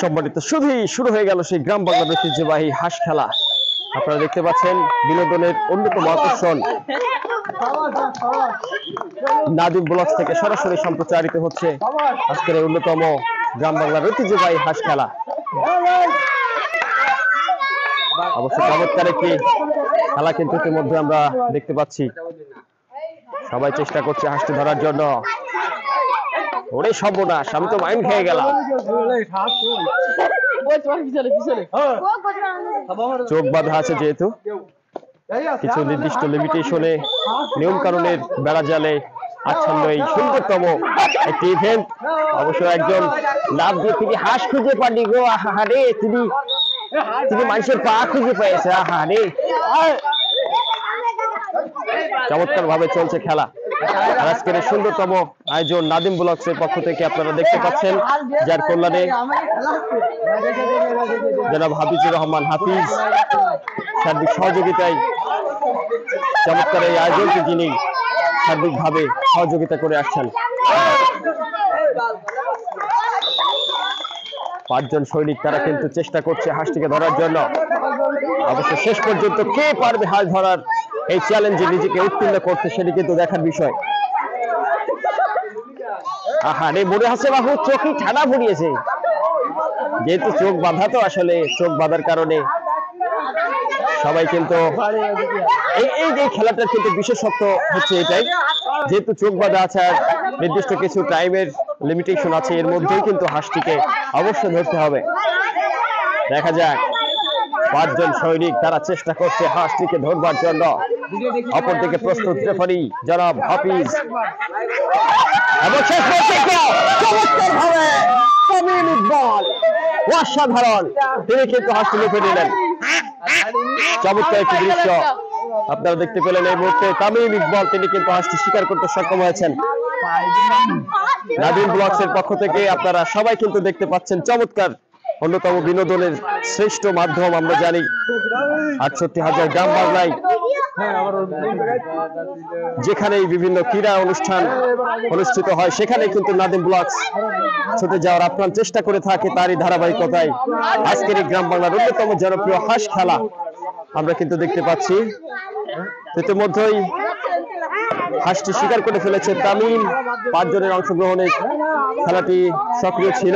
সম্মানিত শুরু হয়ে গেল সেই গ্রাম বাংলার ঐতিহ্যবাহী হাঁস খেলা। আপনারা দেখতে পাচ্ছেন বিনোদনের অন্যতম আকর্ষণ নাদিম ব্লগস থেকে সরাসরি সম্প্রচারিত হচ্ছে আজকের অন্যতম গ্রাম বাংলার ঐতিহ্যবাহী হাঁস খেলা। অবশ্য চমৎকার একটি খেলা কিন্তু ইতিমধ্যে আমরা দেখতে পাচ্ছি। সবাই চেষ্টা করছে হাঁসটি ধরার জন্য। ওরে সর্বনাশ, আমি তো মাইন্ড খেয়ে গেলাম। চোখ বাঁধা আছে যেহেতু কিছু নির্দিষ্ট লিমিটেশনে নিয়ম কানুনের বেড়া জালে আচ্ছন্ন এই সুন্দরতম একটি ইভেন্ট। অবশ্য একজন লাভ দিয়ে তিনি হাঁস খুঁজে পাননি গো। আহারে, তিনি মানুষের পা খুঁজে পেয়েছে। আহারে, চমৎকার ভাবে চলছে খেলা। আজকের সুন্দরতম আয়োজন নাদিম ব্লগস এর পক্ষ থেকে আপনারা দেখতে পাচ্ছেন, যার কল্যাণে জনাব হাফিজুর রহমান হাফিজ সার্বিক সহযোগিতায় চমৎকার এই আয়োজনকে যিনি সার্বিকভাবে সহযোগিতা করে আসছেন। 5 জন সৈনিক তারা কিন্তু চেষ্টা করছে হাঁসটিকে ধরার জন্য। অবশ্য শেষ পর্যন্ত কে পারবে হাঁস ধরার এই চ্যালেঞ্জে নিজেকে উত্তীর্ণ করতে, সেটি কিন্তু দেখার বিষয়। আহারে, মনে হচ্ছে বাবু চোখে ঠাডা পড়িয়েছে। যেহেতু চোখ বাঁধা, তো আসলে চোখ বাঁধার কারণে সবাই কিন্তু এই যে খেলাটার কিন্তু বিশেষত্ব হচ্ছে এটাই, যেহেতু চোখ বাঁধা আছে আর নির্দিষ্ট কিছু টাইমের লিমিটেশন আছে, এর মধ্যেই কিন্তু হাঁসটিকে অবশ্যই ধরতে হবে। দেখা যাক, 5 জন সৈনিক তারা চেষ্টা করছে হাঁসটিকে ধরবার জন্য। অপরদিকে প্রস্তুত রেফারি জনাব হাফিজ। অসাধারণ, তিনি কিন্তু হাঁসটি লুফে নিলেন। চমৎকার একটি দৃশ্য আপনারা দেখতে পেলেন এই মুহূর্তে। তামিম ইকবাল তিনি কিন্তু হাঁসটি শিকার করতে সক্ষম হয়েছেন। নাদিম ব্লগস এর পক্ষ থেকে আপনারা সবাই কিন্তু দেখতে পাচ্ছেন চমৎকার অন্যতম বিনোদনের শ্রেষ্ঠ মাধ্যম আমরা জানি 68,000 গ্রাম বাংলায় যেখানেই বিভিন্ন ক্রীড়া অনুষ্ঠান অনুষ্ঠিত হয় সেখানে কিন্তু নাদিম ব্লগস ছুটে যাওয়ার আপ্রাণ চেষ্টা করে থাকে। তারই ধারাবাহিকতায় আজকের এই গ্রাম বাংলার অন্যতম জনপ্রিয় হাঁস খেলা আমরা কিন্তু দেখতে পাচ্ছি। ইতিমধ্যেই হাঁসটি শিকার করে ফেলেছে তামিম। 5 জনের অংশগ্রহণে খেলাটি সক্রিয় ছিল।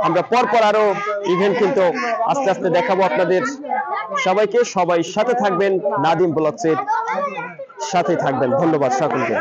আমরা পরপর আরো ইভেন্ট কিন্তু আস্তে আস্তে দেখাবো আপনাদের সবাইকে। সবাই সাথে থাকবেন, নাদিম ব্লগস এর সাথে থাকবেন। ধন্যবাদ সকলকে।